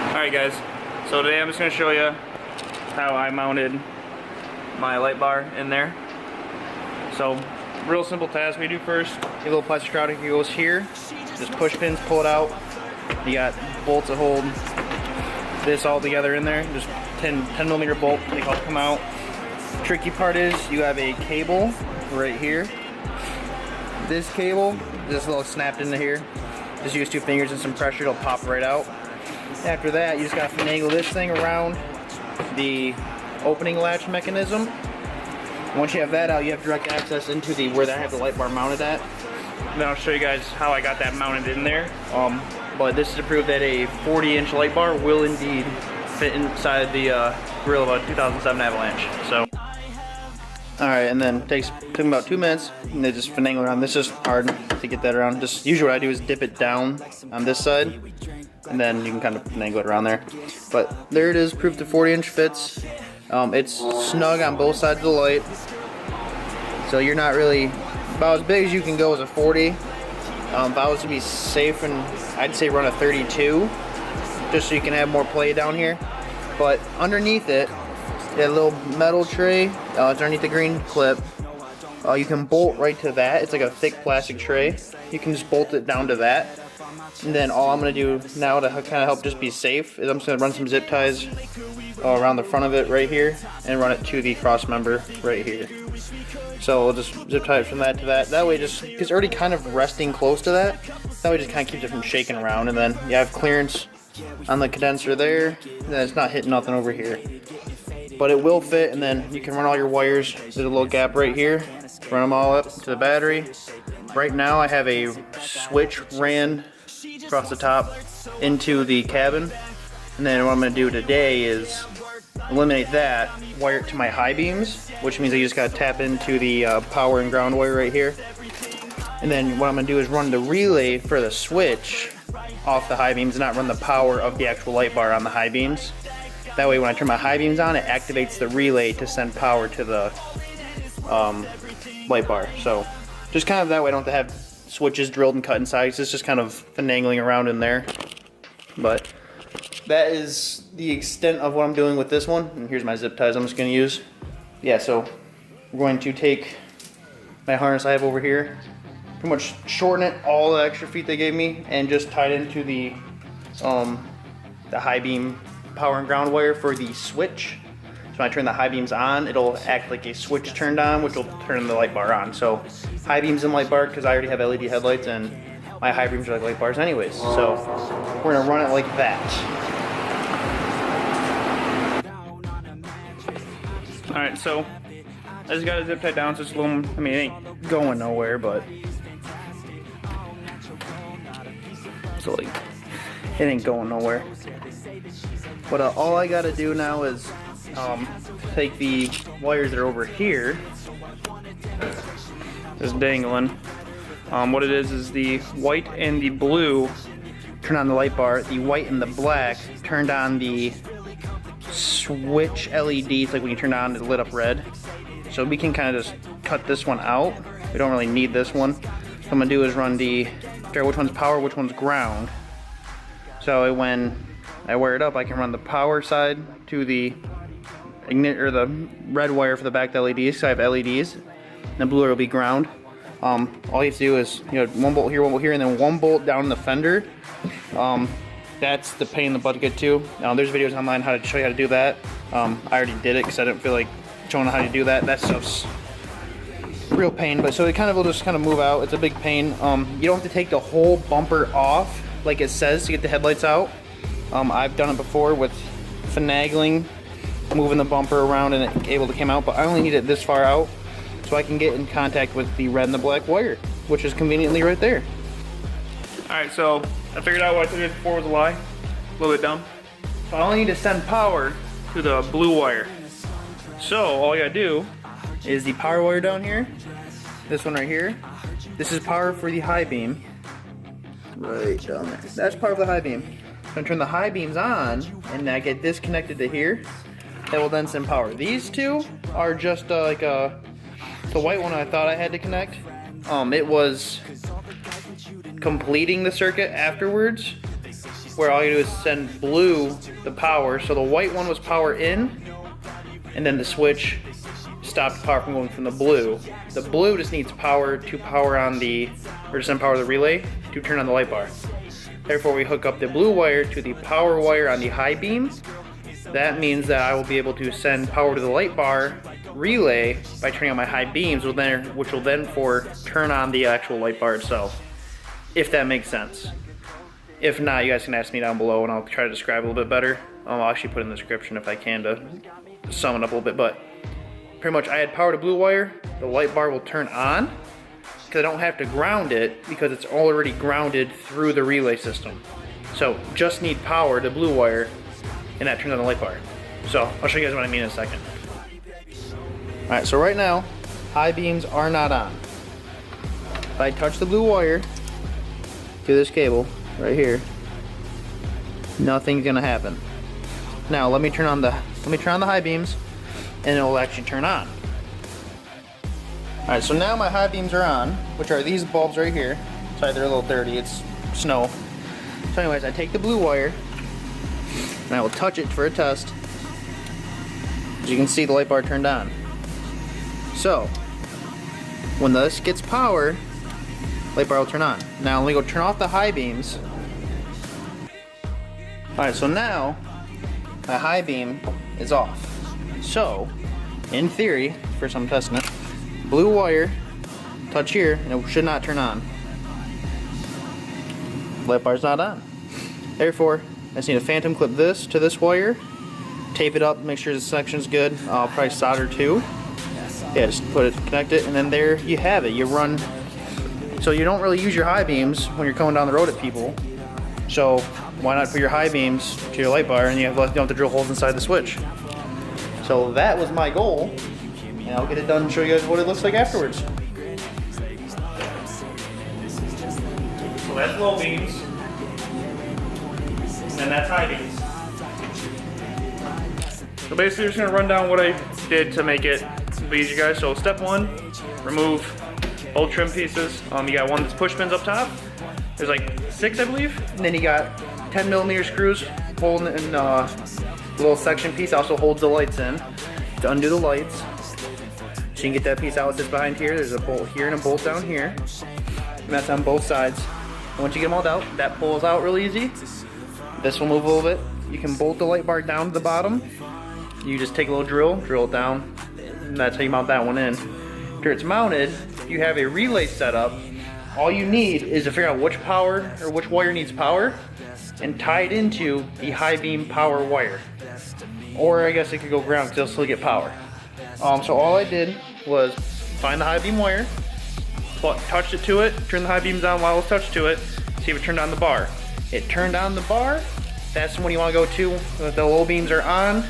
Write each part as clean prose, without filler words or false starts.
Alright guys, so today I'm just going to show you how I mounted my light bar in there. So, real simple task we do first. Your little plastic shroud goes here. Just push pins, pull it out. You got bolts that hold this all together in there. Just 10mm bolt, they all come out. Tricky part is you have a cable right here. This cable, this little snapped into here. Just use 2 fingers and some pressure, it'll pop right out. After that, you just gotta finagle this thing around the opening latch mechanism. Once you have that out, you have direct access into where I have the light bar mounted at. Then I'll show you guys how I got that mounted in there. But this is to prove that a 40-inch light bar will indeed fit inside the grill of a 2007 Avalanche. So, all right, and then took about 2 minutes, and they just finagle around. This is hard to get that around. Just usually what I do is dip it down on this side, and then you can kind of finagle it around there. But there it is, proof the 40-inch fits. It's snug on both sides of the light, so you're not really about as big as you can go as a 40. If I was to be safe, and I'd say run a 32, just so you can have more play down here. But underneath it, that little metal tray, it's underneath the green clip. You can bolt right to that. It's like a thick plastic tray. You can just bolt it down to that. And then all I'm going to do now to kind of help just be safe is I'm just going to run some zip ties around the front of it right here and run it to the cross member right here. So we'll just zip tie it from that to that. That way just, because it's already kind of resting close to that, that way just kind of keeps it from shaking around. And then you have clearance on the condenser there, and then it's not hitting nothing over here. But it will fit, and then you can run all your wires. There's a little gap right here. Run them all up to the battery. Right now I have a switch ran across the top into the cabin. And then what I'm going to do today is eliminate that, wire it to my high beams, which means I just got to tap into the power and ground wire right here. And then what I'm going to do is run the relay for the switch off the high beams and not run the power of the actual light bar on the high beams. That way when I turn my high beams on, it activates the relay to send power to the light bar. So just kind of that way I don't have to have switches drilled and cut inside. It's just kind of finagling around in there. But that is the extent of what I'm doing with this one. And here's my zip ties I'm just going to use. Yeah, so we're going to take my harness I have over here, pretty much shorten it, all the extra feet they gave me, and just tie it into the high beam power and ground wire for the switch. So when I turn the high beams on, it'll act like a switch turned on, which will turn the light bar on. So high beams and light bar, because I already have LED headlights and my high beams are like light bars anyways. So we're gonna run it like that. All right, so I just got a zip tie down, so it's a little, I mean, it ain't going nowhere, but so like, it ain't going nowhere. But all I gotta do now is take the wires that are over here, just dangling. What it is the white and the blue turn on the light bar. The white and the black turned on the switch LEDs, like when you turn it on, it lit up red. So we can kind of just cut this one out. We don't really need this one. What I'm gonna do is run figure out which one's power, which one's ground. So when I wire it up, I can run the power side to the red wire for the back LEDs, so I have LEDs. And the blue will be ground. All you have to do is, one bolt here, and then one bolt down in the fender. That's the pain in the butt to get to. There's videos online how to show you how to do that. I already did it because I didn't feel like showing how to do that. That stuff's real pain, but so it will just kind of move out. It's a big pain. You don't have to take the whole bumper off like it says to get the headlights out. I've done it before with finagling, moving the bumper around, and it able to come out, but I only need it this far out so I can get in contact with the red and the black wire, which is conveniently right there. Alright, so I figured out what I did before was a lie. A little bit dumb. So I only need to send power to the blue wire. So all I gotta do is the power wire down here, this one right here. This is power for the high beam. Right down there. That's power for the high beam. I'm gonna turn the high beams on, and I get this connected to here. That will then send power. These two are just the white one I thought I had to connect. It was completing the circuit afterwards, where all you do is send blue the power. So the white one was power in, and then the switch stopped power from going from the blue. The blue just needs power to power on the, or to send power to the relay to turn on the light bar. Therefore, we hook up the blue wire to the power wire on the high beam. That means that I will be able to send power to the light bar relay by turning on my high beams, which will then turn on the actual light bar itself, if that makes sense. If not, you guys can ask me down below and I'll try to describe a little bit better. I'll actually put it in the description if I can to sum it up a little bit, but pretty much I add power to blue wire, the light bar will turn on, because I don't have to ground it because it's already grounded through the relay system. So just need power to blue wire, and that turns on the light bar. So I'll show you guys what I mean in a second. Alright, so right now, high beams are not on. If I touch the blue wire to this cable right here, nothing's gonna happen. Now let me turn on the high beams, and it will actually turn on. Alright, so now my high beams are on, which are these bulbs right here. Sorry, they're a little dirty, it's snow. So anyways, I take the blue wire, and I will touch it for a test. As you can see, the light bar turned on. So, when this gets power, light bar will turn on. Now let me go turn off the high beams. Alright, so now, my high beam is off. So, in theory, first I'm testing it, blue wire, touch here, and it should not turn on. Light bar's not on. Therefore, I just need to phantom clip this to this wire, tape it up, make sure the section's good. I'll probably solder too. Yeah, just connect it, and then there you have it. You run, so you don't really use your high beams when you're coming down the road at people. So why not put your high beams to your light bar, and you don't have to drill holes inside the switch. So that was my goal, and I'll get it done and show you guys what it looks like afterwards. So that's low beams, and that's high beams. So basically, we're just gonna run down what I did to make it easy, guys. So step one, remove old trim pieces. You got one that's push pins up top. There's like 6, I believe, and then you got 10mm screws holding in little section piece. Also holds the lights in to undo the lights. So you can get that piece out that's behind here. There's a bolt here and a bolt down here, and that's on both sides. And once you get them all out, that pulls out real easy. This will move a little bit. You can bolt the light bar down to the bottom. You just take a little drill it down, and that's how you mount that one in. After it's mounted, you have a relay set up. All you need is to figure out which power or which wire needs power and tie it into the high beam power wire. Or I guess it could go ground because it'll still get power. So all I did was find the high beam wire, touched it to it, turn the high beams on while it was touched to it, see if it turned on the bar. It turned on the bar. That's when you want to go to. When the low beams are on,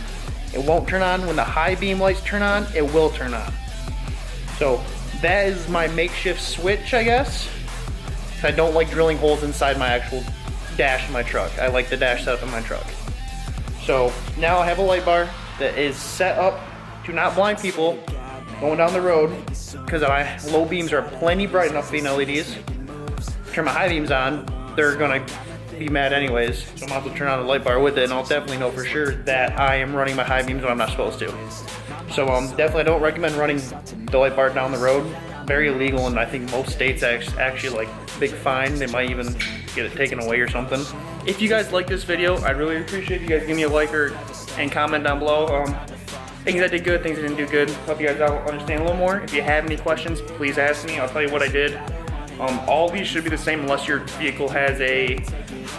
it won't turn on. When the high beam lights turn on, it will turn on. So that is my makeshift switch, I guess. I don't like drilling holes inside my actual dash in my truck. I like the dash setup in my truck. So now I have a light bar that is set up to not blind people going down the road, because my low beams are plenty bright enough being LEDs. Turn my high beams on, they're gonna be mad anyways. So I'm about to turn on the light bar with it, and I'll definitely know for sure that I am running my high beams when I'm not supposed to. So definitely don't recommend running the light bar down the road. Very illegal, and I think most states actually like big fine. They might even get it taken away or something. If you guys like this video, I'd really appreciate if you guys give me a like and comment down below. Things I did good, things I didn't do good. Help you guys out understand a little more. If you have any questions, please ask me. I'll tell you what I did. All these should be the same unless your vehicle has a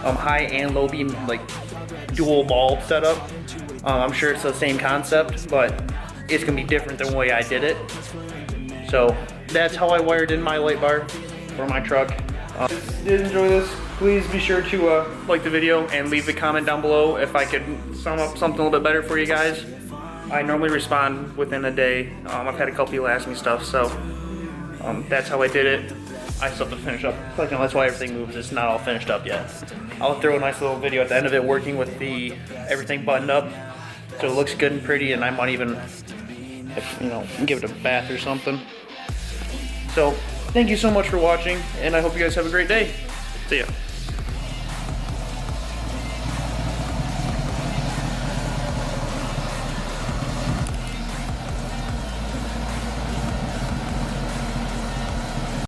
high and low beam like dual bulb setup. I'm sure it's the same concept, but it's gonna be different than the way I did it. So that's how I wired in my light bar for my truck. If you did enjoy this, please be sure to like the video and leave a comment down below if I could sum up something a little bit better for you guys. I normally respond within a day. I've had a couple people ask me stuff, so that's how I did it. I still have to finish up. Like, that's why everything moves. It's not all finished up yet. I'll throw a nice little video at the end of it working with the everything buttoned up, so it looks good and pretty, and I might even, give it a bath or something. So, thank you so much for watching, and I hope you guys have a great day. See ya.